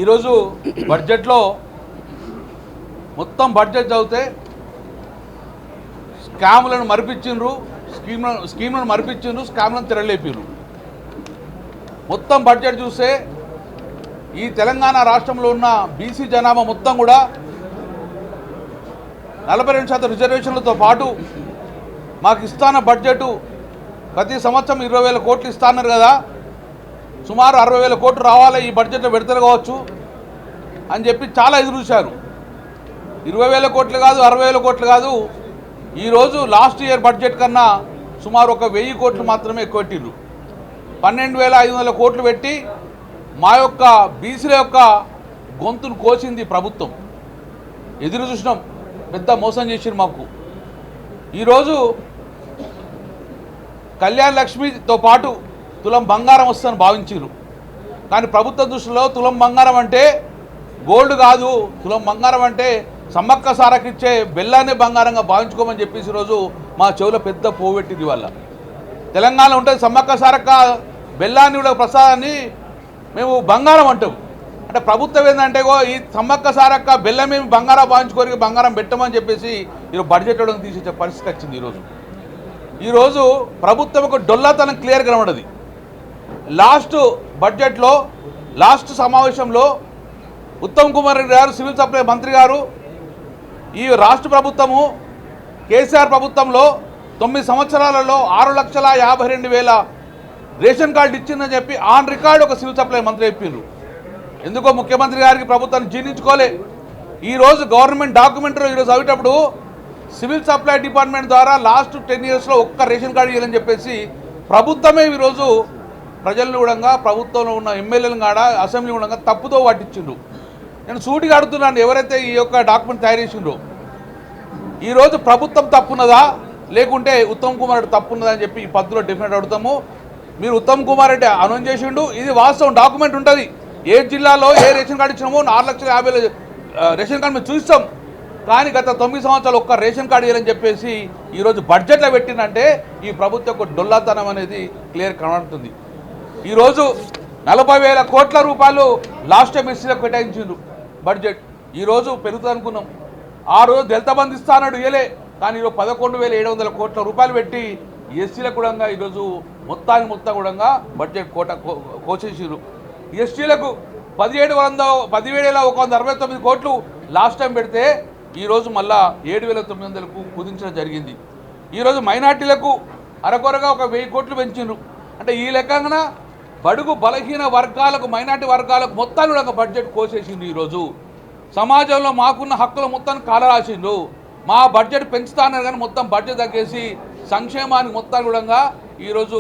ఈరోజు బడ్జెట్లో మొత్తం బడ్జెట్ చదివితే స్కామ్లను మరిపించిండ్రు, స్కీమ్లను మరిపించిండ్రు, స్కామ్లను తెరలేపిండ్రు. మొత్తం బడ్జెట్ చూస్తే ఈ తెలంగాణ రాష్ట్రంలో ఉన్న బీసీ జనాభా మొత్తం కూడా 42% రిజర్వేషన్లతో పాటు మాకు ఇస్తాన బడ్జెట్ ప్రతి సంవత్సరం 20,000 కోట్లు ఇస్తాన్నారు కదా, సుమారు 60,000 కోట్లు రావాలి ఈ బడ్జెట్లో పెడతారు కావచ్చు అని చెప్పి చాలా ఎదురు చూశారు. 20,000 కోట్లు కాదు, 60,000 కోట్లు కాదు, ఈరోజు లాస్ట్ ఇయర్ బడ్జెట్ కన్నా సుమారు ఒక 1,000 కోట్లు మాత్రమే ఎక్కువ పెట్టిండ్రు. 12,500 కోట్లు పెట్టి మా యొక్క బీసీల యొక్క గొంతును కోసింది ప్రభుత్వం. ఎదురు చూసినాం, పెద్ద మోసం చేసిండ్రు మాకు. ఈరోజు కళ్యాణ లక్ష్మితో పాటు తులం బంగారం వస్తుందని భావించారు. కానీ ప్రభుత్వ దృష్టిలో తులం బంగారం అంటే గోల్డ్ కాదు, తులం బంగారం అంటే సమ్మక్క సారకిచ్చే బెల్లాన్ని బంగారంగా భావించుకోమని చెప్పేసి ఈరోజు మా చెవులో పెద్ద పోవెట్టింది. వల్ల తెలంగాణ ఉంటుంది సమ్మక్క సారక్క బెల్లాన్ని కూడా ప్రసాదాన్ని మేము బంగారం అంటాం. అంటే ప్రభుత్వం ఏంటంటే ఈ సమ్మక్క సారక్క బెల్లం మేము బంగారం భావించుకోరికి బంగారం పెట్టమని చెప్పేసి ఈరోజు బడ్జెట్ తీసే పరిస్థితి వచ్చింది. ఈరోజు ప్రభుత్వం ఒక డొల్లాతనం క్లియర్ కనబడది. లాస్ట్ బడ్జెట్లో లాస్ట్ సమావేశంలో ఉత్తమ్ కుమార్ రెడ్డి గారు, సివిల్ సప్లై మంత్రి గారు, ఈ రాష్ట్ర ప్రభుత్వము కేసీఆర్ ప్రభుత్వంలో 9 సంవత్సరాలలో 6,52,000 రేషన్ కార్డు ఇచ్చిందని చెప్పి ఆన్ రికార్డు ఒక సివిల్ సప్లై మంత్రి చెప్పిండ్రు. ఎందుకో ముఖ్యమంత్రి గారికి ప్రభుత్వాన్ని జీర్ణించుకోలే. ఈరోజు గవర్నమెంట్ డాక్యుమెంటరీ ఈరోజు అవేటప్పుడు సివిల్ సప్లై డిపార్ట్మెంట్ ద్వారా లాస్ట్ 10 ఇయర్స్లో ఒక్క రేషన్ కార్డు ఇవ్వాలని చెప్పేసి ప్రభుత్వమే ఈరోజు ప్రజలను కూడా, ప్రభుత్వంలో ఉన్న ఎమ్మెల్యేలను కూడా, అసెంబ్లీ కూడా తప్పుతో పట్టించిండ్రు. నేను సూటిగా అడుగుతున్నాను, ఎవరైతే ఈ యొక్క డాక్యుమెంట్ తయారు చేసిండ్రో ఈరోజు ప్రభుత్వం తప్పున్నదా లేకుంటే ఉత్తమ్ కుమార్ రెడ్డి తప్పున్నదా అని చెప్పి ఈ పద్ధతిలో డెఫినెట్ అడుగుతాము. మీరు ఉత్తమ్ కుమార్ రెడ్డి అనౌన్స్ చేసిండు, ఇది వాస్తవం, డాక్యుమెంట్ ఉంటుంది. ఏ జిల్లాలో ఏ రేషన్ కార్డు ఇచ్చినామో 4,50,000 రేషన్ కార్డు మేము చూస్తాం. కానీ గత 9 సంవత్సరాలు ఒక్క రేషన్ కార్డు ఇవ్వాలని చెప్పేసి ఈరోజు బడ్జెట్లో పెట్టిందంటే ఈ ప్రభుత్వం యొక్క డొల్లాతనం అనేది క్లియర్ కనబడుతుంది. ఈరోజు 40,000 కోట్ల రూపాయలు లాస్ట్ టైం ఎస్సీలకు కేటాయించిండ్రు బడ్జెట్. ఈరోజు పెరుగుతుంది అనుకున్నాం. ఆ రోజు దళిత బంధు ఇస్తానడు ఇయలే, కానీ ఈరోజు 11,700 కోట్ల రూపాయలు పెట్టి ఎస్సీలకు కూడా ఈరోజు మొత్తం కూడా బడ్జెట్ కోసేసారు. ఎస్టీలకు 17,169 కోట్లు లాస్ట్ టైం పెడితే ఈరోజు మళ్ళా 7,900కు కుదించడం జరిగింది. ఈరోజు మైనార్టీలకు అరకొరగా ఒక 1,000 కోట్లు పెంచిండ్రు. అంటే ఈ లెక్కన బడుగు బలహీన వర్గాలకు, మైనార్టీ వర్గాలకు మొత్తాన్ని కూడా బడ్జెట్ కోసేసిండు. ఈరోజు సమాజంలో మాకున్న హక్కుల మొత్తాన్ని కాలరాసిండు. మా బడ్జెట్ పెంచుతాన్నారు కానీ మొత్తం బడ్జెట్ తగ్గేసి సంక్షేమానికి మొత్తాన్ని కూడా ఈరోజు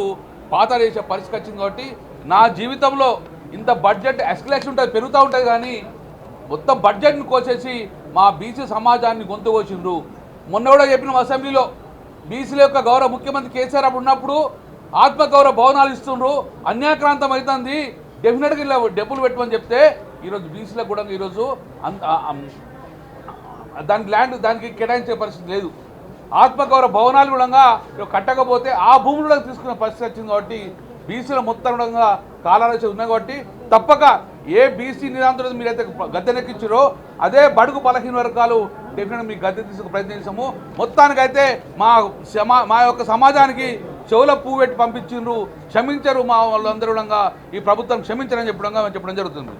పాత చేసే పరిస్థితి వచ్చింది. కాబట్టి నా జీవితంలో ఇంత బడ్జెట్ ఎస్కలేషన్ ఉంటుంది, పెరుగుతూ ఉంటుంది, కానీ మొత్తం బడ్జెట్ని కోసేసి మా బీసీ సమాజాన్ని గొంతు కోసిండ్రు. మొన్న కూడా చెప్పిన అసెంబ్లీలో బీసీల యొక్క గౌరవ ముఖ్యమంత్రి కేసీఆర్ అప్పుడు ఉన్నప్పుడు ఆత్మగౌరవ భవనాలు ఇస్తుండ్రు, అన్యాక్రాంతం అవుతుంది, డెఫినెట్గా ఇలా డబ్బులు పెట్టమని చెప్తే ఈరోజు బీసీలకు కూడా ఈరోజు దానికి కేటాయించే పరిస్థితి లేదు. ఆత్మగౌరవ భవనాలు కూడా కట్టకపోతే ఆ భూములు కూడా తీసుకునే పరిస్థితి వచ్చింది. కాబట్టి బీసీల మొత్తం కూడా కాలాలు ఉన్నాయి. కాబట్టి తప్పక ఏ బీసీ నిరాంతరం మీరైతే గద్దెనెక్కించారో అదే బడుగు బలహీన వర్గాలు డెఫినెట్గా మీ గద్దె తీసుకు ప్రయత్నించాము. మొత్తానికైతే మా యొక్క సమాజానికి చెవుల పువ్వు పెట్టి పంపించిండ్రు, క్షమించరు మా వాళ్ళందరూ కూడా ఈ ప్రభుత్వం క్షమించరని చెప్పడం జరుగుతుంది.